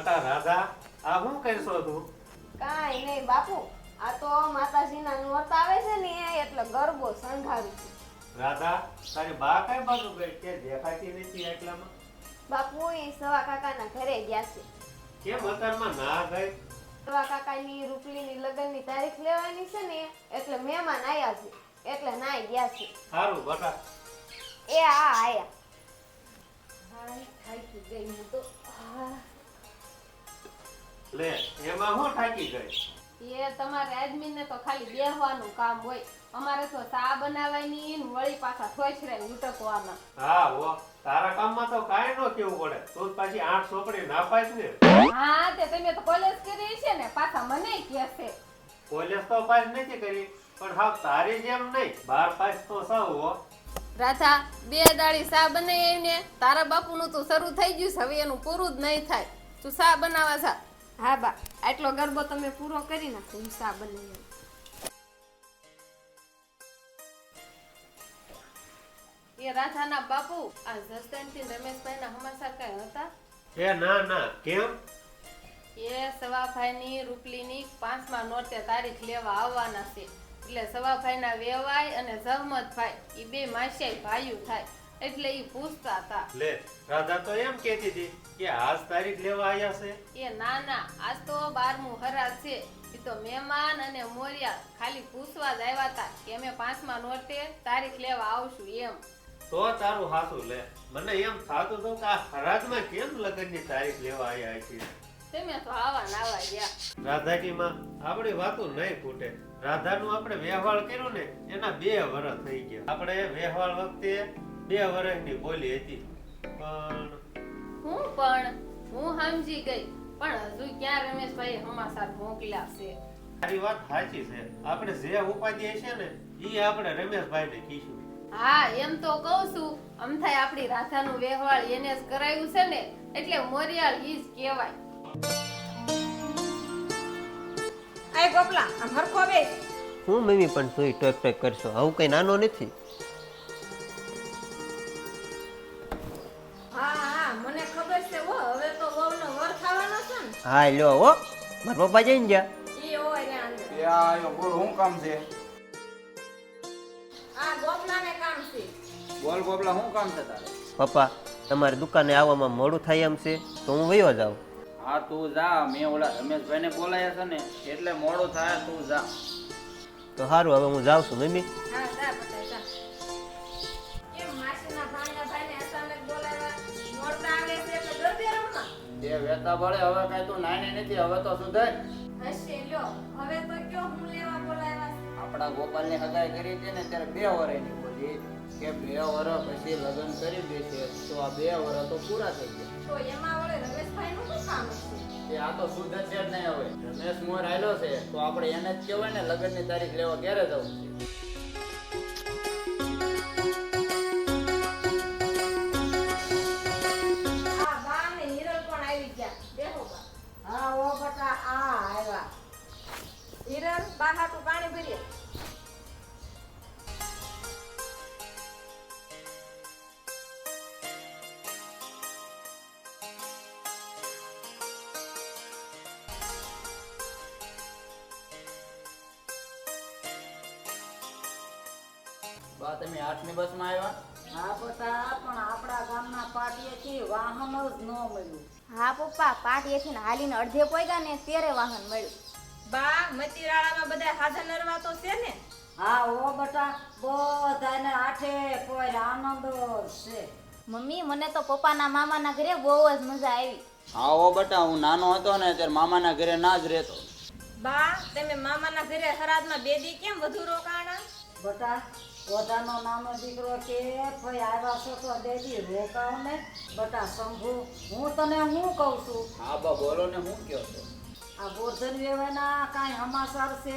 બટા રાધા, આ શું કરશો તું? કાંઈ નહીં બાપુ, આ તો માતાજીના નોરતા આવે છે ને એટલે ગરબો સંઘારું છું. રાધા, તારી બા કઈ બાજુ ગઈ? કે દેખાતી નથી એટલામાં? બાપુ એ સવા કાકાના ઘરે ગયા છે. કેમ અત્યારમાં ના ગઈ? સવા કાકાની રૂપલીની લગ્નની તારીખ લેવાની છે ને એટલે મહેમાન આયા છે એટલે નાઈ ગયા છે. સારું બટા. એ આ આયા. હાય થાકી ગઈ હું તો. લે, એમાં હું થાકી ગઈ? એ તમારે એડમિનને તો ખાલી બેહવાનું કામ હોય. અમારે તો ચા બનાવવાની ને વળી પાછા થોસરાય ઉટકવાના. હા હો, તારા કામમાં તો કાંઈ ન કેવું પડે. તું પાછી 8 ચોપડી ના પાઈશ ને? હા તે તમે તો કોલેજ કરી છે ને પાછા મને કહે છે. કોલેજ તો પાસ નથી કરી, પણ હાવ તારી જેમ નહીં, 12 પાસ તો સૌ હો. રાધા, 2 દાડી ચા બનાવી ને તારા બાપુનું તો શરૂ થઈ ગયું છે, હવે એનું પૂરું જ નહીં થાય. તું ચા બનાવવા જા. હા બા, આટલો ગરબો તમે પૂરો કરી નાખો, હું ચા બનાવી. એ રાધાના બાપુ, આ જસદણથી રમેશભાઈના સમાચાર કઈ હતા? એ ના ના, કેમ? એ સવાભાઈની રૂપલીની 5મા નોરતે તારીખ લેવા આવવાના છે. એટલે સવાભાઈના વેવાય અને જહમતભાઈ એ બે માસિયાઈ ભાઈઓ થાય એટલે એ પૂછતા હતા. લે, રાધા તો એમ કહેતી હતી કે આજ તારીખ લેવા આવ્યા છે. એ ના ના, આજ તો 12મું હરાજ છે. એ તો મહેમાન અને મોરિયા ખાલી પૂછવા જ આવ્યા હતા કે અમે 5મા નોરતે તારીખ લેવા આવશું એમ. તો તારું હાસું. લે, મને એમ થાતું હતું કે આ હરાજમાં કેમ લગ્નની તારીખ લેવા આવ્યા છે. તમે તો આવા નાવા ગયા. રાધાજીમાં આપણી વાતો નહીં ફૂટે. રાધાનું આપણે વ્યવહાર કર્યો ને એના 2 વર્ષ થઈ ગયા. આપણે વ્યવહાર વખતે 2 વર્ષની બોલી હતી, પણ હું સમજી ગઈ, પણ હજુ ક્યાં રમેશભાઈ સમાચાર મોકલ્યા છે? તારી વાત સાચી છે. આપણે જે ઉપાધિ છે ને એ આપણે રમેશભાઈને કહીશું. હા એમ તો કહું છું, આમ થાય આપણી રાધાનું વ્યવહાર એને જ કરાયું છે ને એટલે મોરિયાળ ઈ જ કહેવાય. આય ગોપલા, આમ હરખો બે. હું મમ્મી પણ તું ટોક ટોક કરશો, આવું કઈ નાનો નથી. હા હા, મને ખબર છે હો, હવે તો વહુનો વર થવાનો છે ને. હા લ્યો હો, મારા પપ્પા જઈને ગયા. ઈ હોય ને અંદર. એ આયો બોલ, શું કામ છે? આ ગોપલાને કામ છે. બોલ ગોપલા, શું કામ છે તારે? પપ્પા, તમારી દુકાને આવવામાં મોડું થાય એમ છે તો હું વયો જાઉં. હા તું જા, મેં ઓલા રમેશભાઈને બોલાયા છે ને એટલે મોડું થાય, તું જા. તો સારું, હવે હું જાઉં છું મમ્મી. હા જા બટા જા. કેમ માસીના ભાણિયાભાઈને અચાનક બોલાવ્યા? નોરતા આવે છે એટલે ગરબે રમવા? એ વેતા બળે, હવે કઈ તું નાની નથી, હવે તો સુધાર. હશે લ્યો, હવે તો કયો હું લેવા બોલાવ્યા છે? આપણા ગોપાલની હગાઈ કરી હતી ને ત્યારે 2 વર્ષની બોલી કે 2 વર્ષ પછી લગ્ન કરી દેશે તો આ 2 વર્ષ તો પૂરા થઈ ગયા. તો એમાં વળે રમેશભાઈનું શું કામ છે? એ આ તો સુધર છે જ નહીં. હવે રમેશ મોર આયલો છે તો આપણે એને જ કહેવાય ને લગ્નની તારીખ લેવા ક્યારે જવું છે. આ બા ને હિરલ પણ આવી ગયા. બેહો બા. હા ઓ બટા, આ આવ્યા. હિરલ, બા હાટું પાણી ભરીએ. બા તમે 8ની બસમાં આવ્યા? હા બટા, પણ આપણા ગામના પાટીએથી વાહન જ ન મળ્યું. હા પપ્પા, પાટીએથી હાલીને અડધે પોગ્યા ને ત્યારે વાહન મળ્યું. બા, મતીરાળામાં બધા હાજર નરવા તો છે ને? હા ઓ બટા, બધાને આઠે કોઈ આનંદ છે. મમ્મી, મને તો પપ્પાના મામાના ઘરે બહુ જ મજા આવી. હા ઓ બટા, હું નાનો હતો ને ત્યારે મામાના ઘરે ના જ રહેતો. બા, તમે મામાના ઘરે હરાદમાં 2 દી કેમ વધુ રોકાણા? બટા, પોતાનો નાનો દીકરો કે ભાઈ આવ્યા છો તો દેદી રોકાવ ને. બટા શંભુ, હું તને શું કહું છું? હા બા બોલો ને, હું કયો છો? આ ગોરધન વેવાના કાંઈ સમાચાર છે?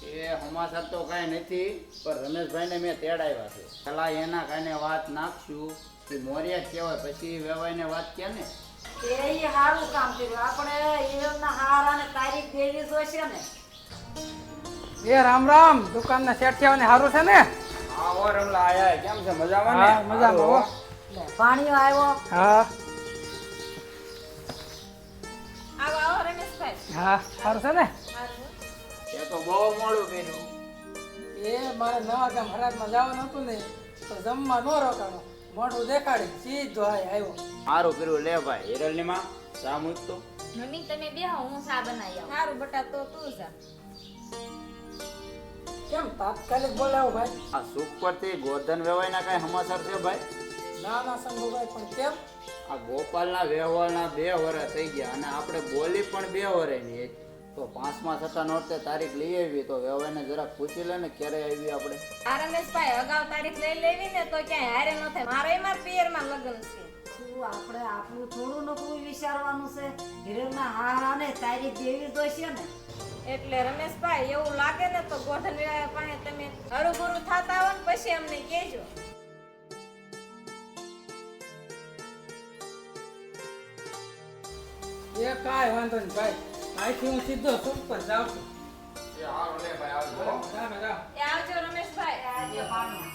એ સમાચાર તો કાંઈ નથી, પણ રમેશભાઈને મેં તેડાવ્યા છે. પેલા એના કાંઈને વાત નાખશું કે મોરિયા જ કહેવાય, પછી વેવાઈને વાત કે ને. એ સારું કામ કર્યું. આપણે એમના હારાને તારીખ દેવી જોઈશે ને. એ રામ રામ, દુકાનના શેઠ થયાને સારું છે ને? હા ઓ રમલા આયા, કેમ છે? મજામાં ને? હા મજામાં હો. પાણી આવ્યો. હા હા સારું છે ને એ તો બહુ મોડું કર્યું. એ મારે નવા ગામ હરાજમાં જવાનું હતું ને તો જમવા ન રોકાણો મોઢું દેખાડી સીધો આવ્યો. સારું કર્યું લે ભાઈ. હિરલની માં ચા મૂકતો. મમ્મી તમે બેહો હું ચા બનાવી આવું સારું બટા તો તું જા. કેમ તાત્કાલિક બોલાવો ભાઈ? આ સુખ પરથી ગોધન વેવાયના કઈ સમાચાર છે ભાઈ? ના ના શંભુભાઈ પણ કેમ? આ ગોપાલના વ્યવહારના 2 વર્ષ થઈ ગયા અને આપણે બોલી પણ 2 વર્ષની તો 5મા 6 નોરતે તારીખ લઈ આવી તો વ્યવહારને જરાક પૂછી લે ને ક્યારે આવી આપણે. આ રમેશભાઈ અગાઉ તારીખ લઈ લેવી ને તો ક્યાંય હારે ન થાય. મારે એમાં પિયરમાં લગ્ન છે. આપણે આપણું થોડું નકરું વિચારવાનું છે. હિરલના હારાને તારીખ દેવી જોઈશે ને. એટલે રમેશભાઈ એવું લાગે ને તો ગોઠણ વેવાય પાસે તમે હરુભરું થાતા હો ને પછી અમને કહેજો. એ કાંઈ વાંધો નહીં ભાઈ, અહીંથી હું સીધો સુખ પર જાઉં છું. જાઓ, જાઓ. એ આવજો રમેશભાઈ. આવજો પાણી.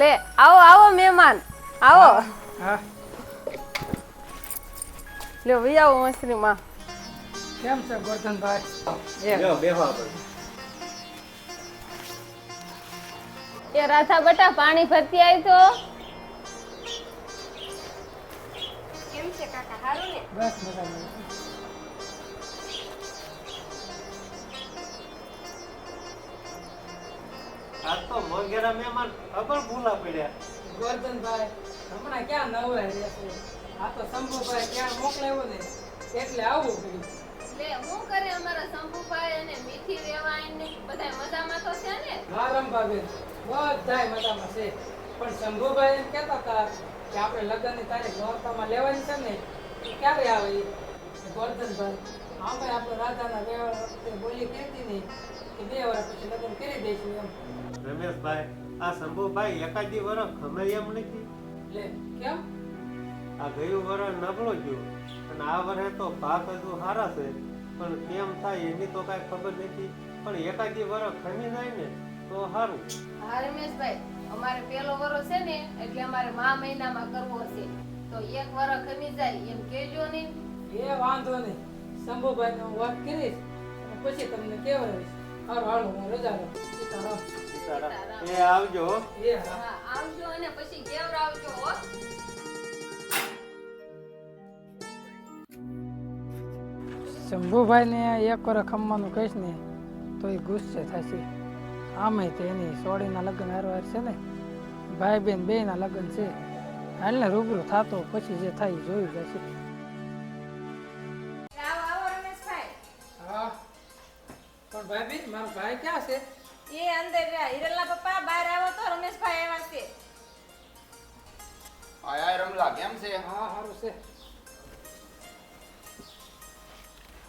લે આવો આવો મહેમાન આવો. હા લ્યો વી આવો મસરીમાં. કેમ છે ગોરધનભાઈ? લ્યો, બેહો આપણે. એ રાધા બટા પાણી ભરતી આવી તો. કેમ છે કાકા હારું ને બસ મજામાં. આજ તો મોંઘેરા મહેમાન ખબર ભૂલા પડ્યા. ગોરધનભાઈ હમણાં ક્યાં નવરા રહેશે? આ તો શંભુભાઈ ક્યાં મોકલાવ્યો ને એટલે આવવું પડ્યું. લે હું કરે અમારા શંભુભાઈ અને મીઠી વેવાઈ ને બધા મજામાં તો છે ને? હા રંભાબેન બધાય મજામાં છે પણ શંભુભાઈ એમ કહેતા હતા કે આપણે લગ્નની તારીખ નોરતામાં લેવાની છે ને એ ક્યારે આવે એ? ગોરધનભાઈ આમે આપણે રાધાના વ્યવહાર વખતે બોલી કહેતી નહીં કે 2 વર્ષ પછી લગ્ન કરી દઈશું એમ. રમેશભાઈ, આ શંભુભાઈ એકાદી વર્ષ ખમે એમ નથી. લે કેમ? આ ગયું વર્ષ નબળો ગયો અને આ વર્ષે તો ભાગ હજુ સારા છે પણ કેમ થાય એની તો કાંઈ ખબર નથી. પણ એકાદી વર્ષ ખમી જાય ને તો સારું. હા રમેશભાઈ અમારે પેલો વરો છે ને એટલે અમારે મા મહિનામાં કરવો છે તો 1 વરસ ખમી જાય એમ કહેજો ને. એ વાંધો નહીં, શંભુભાઈને હું વાત કરીશ અને પછી તમને કેવડાવીશ. હારું હાલો હું રજા લઉં. સીતારામ. સીતારામ. એ આવજો હો. એ હા. હા આવજો અને પછી કેવડાવજો હો. શંભુભાઈને 1 વર્ષ ખમવાનું કહીશ ને તો એ ગુસ્સે થશે. આમે તો એની સોડીના લગ્ન હારવાર છે ને, ભાઈ બેન બેયના લગ્ન છે. હાલને રૂબરૂ થાતો પછી જે થાય એ જોયું જશે. આવો આવો રમેશભાઈ. હા પણ ભાઈ બેન મારો ભાઈ ક્યાં છે? એ અંદર રહ્યા. હિરલના પપ્પા બહાર આવો તો રમેશભાઈ આવ્યા છે. આય રમલા કેમ છે? હા સારું છે.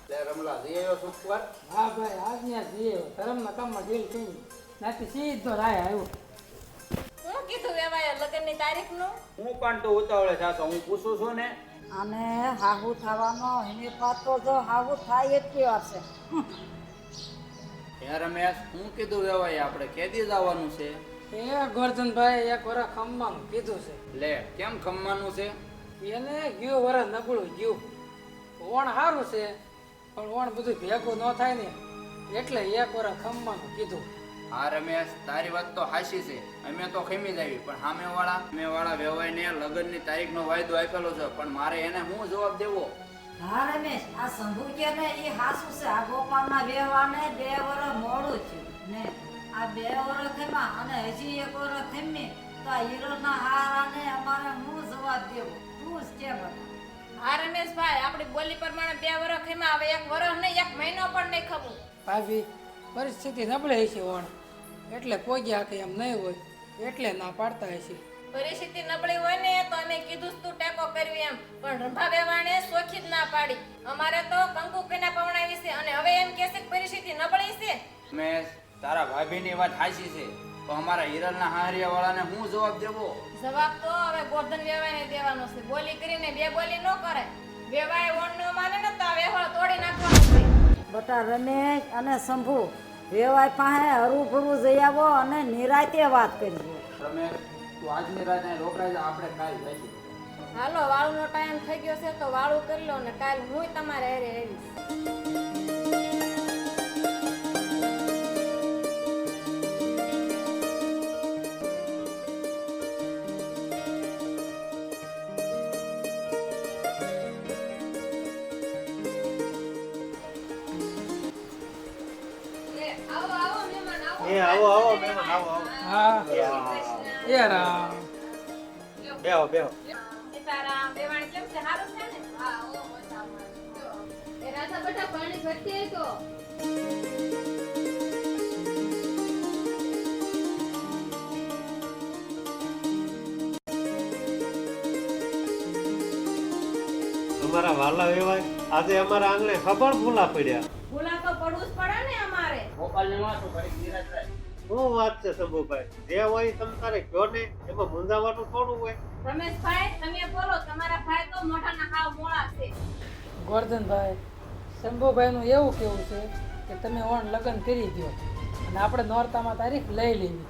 લે રમલા જઈ આવ્યો સુખ પર? હા ભાઈ આજના જઈએ ધર્મના કામમાં ઢીલ થઈ નાથી સીધો રાય આવ્યો. હું કીધું વેવાય લગ્નની તારીખનું? હું પણ તો ઉતાવળે જાતો હું પૂછું છું ને. અને હાહુ થવાનો એની પાતો જો હાહુ થાય એટલી વાર છે. હે રમેશ, હું કીધું વેવાય આપણે કેદી જવાનું છે? એ ગોરધનભાઈ 1 વર્ષ ખમવાનું કીધું છે. લે કેમ ખમવાનું છે? એને ગયું વર્ષ નબળું ગયું. વણ સારું છે પણ વણ બધું ભેગું ન થાય ને એટલે 1 વર્ષ ખમવાનું કીધું. હા રમેશ, તારી વાત તો હાચી છે. અમે તો ખમી જાવી પણ સામેવાળા વેવાયને લગ્નની તારીખનો વાયદો આપેલો છે પણ મારે એને શું જવાબ દેવો? હા રમેશ આ શંભુ કે ને એ હાસુ છે. આ ગોપાલના વ્યવહારને 2 વર્ષ મોડું થયું ને આ 2 વર્ષ થયા અને હજી 1 વર્ષ થમી તો આ હીરોના હારાને અમારે શું જવાબ દેવો? તું જ કે બતા. હા રમેશભાઈ આપણી બોલી પ્રમાણે 2 વર્ષ થયા હવે 1 વર્ષ નહીં 1 મહિનો પણ નહીં ખબર. ભાભી પરિસ્થિતિ નબળી છે વણ એટલે પોગ્યા કે એમ નહીં હોય એટલે ના પાડતા હશે. પરિસ્થિતિ નબળી હોય ને તો અમે કીધું તું ટેકો કરવી એમ પણ રંભા વેવાણે સોખી જ ના પાડી. અમારે તો કંકુ કીના પવણાવી છે અને હવે એમ કહે છે કે પરિસ્થિતિ નબળી છે. રમેશ, તારા ભાભીની વાત હાચી છે તો અમારા હિરલના હારિયાવાળાને શું જવાબ દેવો? જવાબ તો હવે ગોર્ધન વેવાઈને દેવાનો છે. બોલી કરીને 2 બોલી ન કરે. વેવાય ઓણ ન માને ને તો આ વેવાળ તોડી નાખવાનો છે. બટા રમેશ અને શંભુ વેવાય પાસે હરવું ફરવું જઈ આવો અને નિરાતે વાત કરજો. તમે તું આજની રાત અહીં રોકાઈ જા, આપણે કાલ જઈશું. હાલો વાળુનો ટાઈમ થઈ ગયો છે તો વાળું કરી લો ને કાલ હું તમારે હારે આવીશ. આવો આવો મહેમાન આવો. એ આવો આવો મહેમાન આવો આવો હા એ રામ. બેહો બેહો. સીતારામ દેવાણી કેમ છે? સારું છે ને? હા, ઓ મજામાં. જો, એ રાધા બેટા પાણી ભરતી આવી તો. અમારા વાલા વેવાય આજે અમારા આંગણે ખબર ભૂલા પડ્યા. ભૂલા તો પડવું જ પડે ને અમારે. ગોપાલને વાંચો કરી નિરાશ રાખ. શું વાત છે શંભુભાઈ? જે હોય તમ તારે કયો ને, એમાં મૂંઝાવાનું થોડું હોય. રમેશભાઈ તમે બોલો, તમારા ભાઈ તો મોઢાના હાવ મોળા છે. ગોરધનભાઈ, શંભુભાઈનું એવું કેવું છે કે તમે ઓણ લગ્ન કરી દો અને આપણે નોરતામાં તારીખ લઈ લેવી.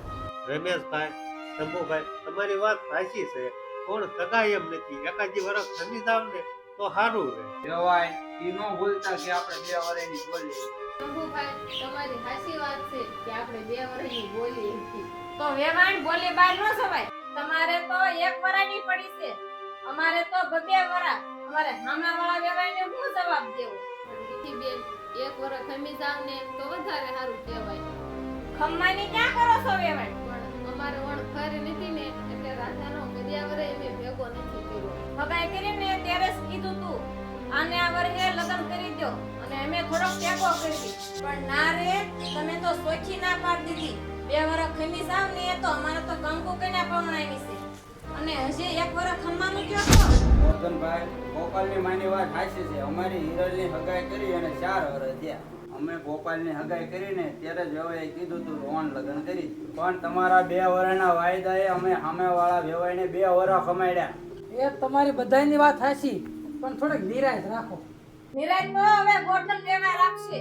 રમેશભાઈ, શંભુભાઈ, તમારી વાત સાચી છે, પણ સગાઈ એમ નથી. એકાદી વર્ષ ખમી જાવ ને તો સારું રહે. વેવાય ઈ નો ભૂલતા કે આપણે 2 વર્ષની બોલી. શંભુભાઈ, તમારી સાચી વાત છે કે આપણે 2 વર્ષની બોલી હતી. તો વેવાણ બોલી બાર ન સવાય. તમારે તો 1 વરાની પડી છે, અમારે તો 2 વરા. અમારે સામેવાળા વેવાઈને શું જવાબ દેવો? મીઠી બેન, 1 વર્ષ ખમી જાવ ને તો વધારે સારું કહેવાય. ખમ્માની ક્યાં કરો છો વેવાણ? પણ અમારે વણ ફરી નથી ને એટલે રાધાનો કર્યા વરે અમે ભેગો નથી કર્યો. હગાઈ કરીને ત્યારે જ કીધું તું આને આ વર્ષે લગ્ન કરી દો અને અમે થોડોક ટેકો કરી. પણ ના રે, તમે તો સોચી ના પાડી દીધી. 2 વર્ષ ખમી જાવ ને તો અમારે તો કંકુ કઈને પવણાવી છે અને હજી 1 વર્ષ ખમવાનું કયો છો? ગોરધનભાઈ, ગોપાલની માની વાત સાચી છે. અમારી હિરલની હગાઈ કરી અને 4 વર્ષ થયા. અમે ગોપાલની હગાઈ કરીને ત્યારે જ વેવાઈએ કીધું તું રોહન લગ્ન કરી. પણ તમારા 2 વર્ષના વાયદાએ અમે સામેવાળા વેવાઈને 2 વર્ષ ખમાડ્યા. એ તમારી બધાની વાત સાચી, પણ થોડીક નિરાશ રાખો. નિરાજ તો હવે ગોઠણ વેવાય રાખશે.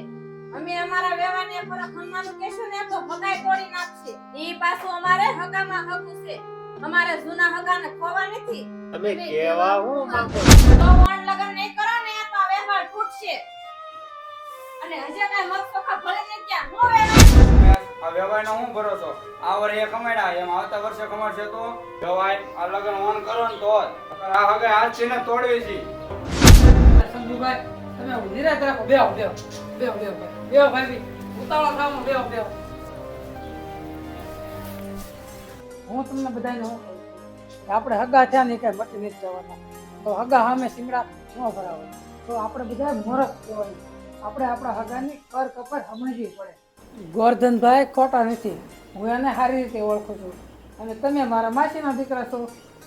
અમે અમારા વેવાને પર ખમવાનું કહેશું ને તો હગાઈ તોડી નાખશે. ઈ પાછું અમારે હગામાં હગું છે. અમારે જૂના હગાને ખોવા નથી. તમે કેવા હું માંગો તો વણ લગન નહીં કરો ને તો આ વ્યવહાર તૂટશે. અને હજે કઈ મત ચોખા ભલે ને ત્યાં હું વેવાય. આ વેવાયનો હું ભરોસો? આ વર્ષે કમાડ્યા, એમ આવતા વર્ષે કમાડશે તો વેવાય આ લગ્ન ઓન કરો ને તો જ. આ હગાઈ આજથી ને તોડવી છે. શંભુભાઈ, તમે નિરાશ રાખો. બેહો બેહો બેહો બેહો બેહો ભાઈ, ઉતાવળો થાવ, બેહો બેહો. હું તમને બધાને હું કહું કે આપણે હગા થયા ને કઈ મટી નથી જવાના. તો હગા સામે શિંગડા ન ભરાવે તો આપણે બધા મોરખ કહેવાય. આપણે આપણા હગાની કર કપર સમજવી પડે. ગોરધનભાઈ ખોટા નથી, હું એને સારી રીતે ઓળખું છું અને તમે મારા માસીના દીકરા છો,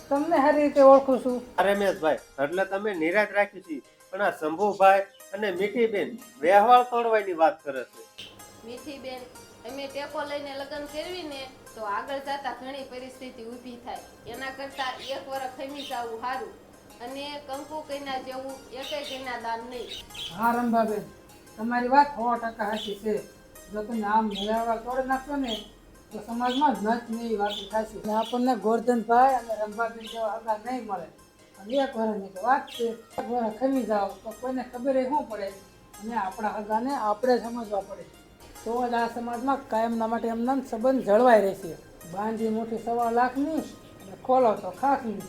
તમને સારી રીતે ઓળખું છું. રમેશભાઈ, એટલે તમે નિરાશ રાખી છે, પણ આ શંભુભાઈ અને મીઠી બેન વ્યવહાર તોડવાની વાત કરે છે. મીઠી બેન, અમે ટેકો લઈને લગ્ન કરવી ને તો આગળ જતા ઘણી પરિસ્થિતિ ઊભી થાય. એના કરતા 1 વર્ષ ખમી જવું સારું અને કંકુ કઈના જેવું એકેય કઈના દાન નહીં. હા રંભાબેન, તમારી વાત 100% સાચી છે. જો તમે આમ વ્યવહાર તોડી નાખશો ને તો સમાજમાં જ નહીં વાત થશે અને આપણને ગોરધનભાઈ અને રંભાબેન જેવા આગળ નહીં મળે. અને 1 વર્ષની તો વાત છે, 1 વર્ષ ખમી જાવ તો કોઈને ખબર શું પડે અને આપણા હગાને આપણે સમજવા પડે તો જ આ સમાજમાં કાયમના માટે એમનો સંબંધ જળવાઈ રહેશે. બાંધી મોટી 1.25 લાખની અને ખોલો તો ખાખની.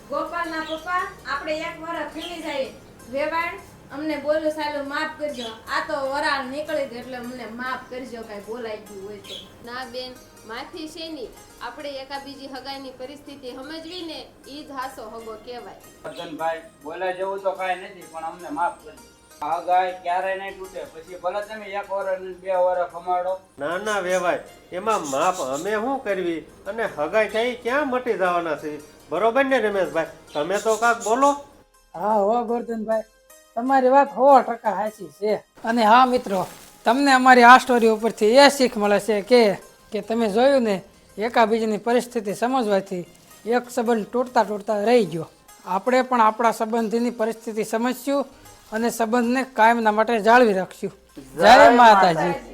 ગોપાલના પપ્પા, આપણે 1 વર્ષ ખમી જાય. વેવાણ અમને બોલું સાલું માફ કરજો. આ તો વરાળ નીકળી ગઈ એટલે અમને માફ કરજો, કાંઈ બોલાઈ ગયું હોય તો. ના બેન, માફી છે નહીં. આપણે એકાબીજી હગાઈની પરિસ્થિતિ સમજવી ને ઈ જ હાસો હગો કહેવાય. ગોરધનભાઈ, બોલ્યા જેવું તો કાંઈ નથી, પણ અમને માફ કરજો. આ હગાઈ ક્યારેય નહીં તૂટે. પછી ભલે તમે 1 વર્ષ ને 2 વર્ષ ખમાડો. ના ના વેવાય, એમાં માપ અમે શું કરવી અને હગાઈ થઈ ક્યાં મટી જવાના છે? બરોબર ને રમેશભાઈ? તમે તો કાંક બોલો. હા હો ગોરધનભાઈ, તમારી વાત 100% સાચી છે. અને હા મિત્રો, તમને અમારી આ સ્ટોરી ઉપરથી એ શીખ મળે છે કે તમે જોયું ને, એકાબીજાની પરિસ્થિતિ સમજવાથી એક સંબંધ તૂટતા રહી ગયો. આપણે પણ આપણા સંબંધીની પરિસ્થિતિ સમજશું અને સંબંધને કાયમના માટે જાળવી રાખશું. જય માતાજી.